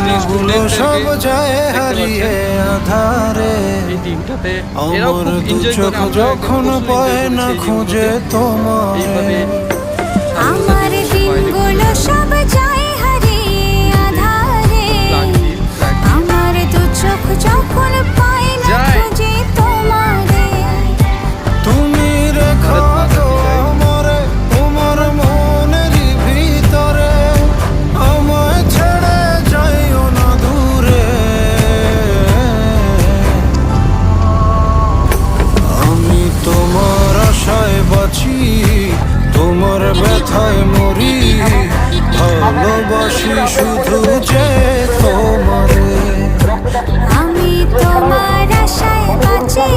দিনগুলো সব যায় হারিয়ে আধারে, আমার দু চোখ যখন পায় না খুঁজে তোমায়। আমার দিনগুলো সব যায় হারিয়ে আধারে, আমার দু চোখ যখন পায় না খুঁজে তোমারে। তুমি রেখো আমারে তোমার মনের ভিতরে, আমায় ছেড়ে যাইও না দূরে। আমি তোমার আশায় বাঁচি, তোমার ব্যথায় মরি, ভালোবাসি শুধু যে তোমারে। আমি তোমার আশায় বাঁচি।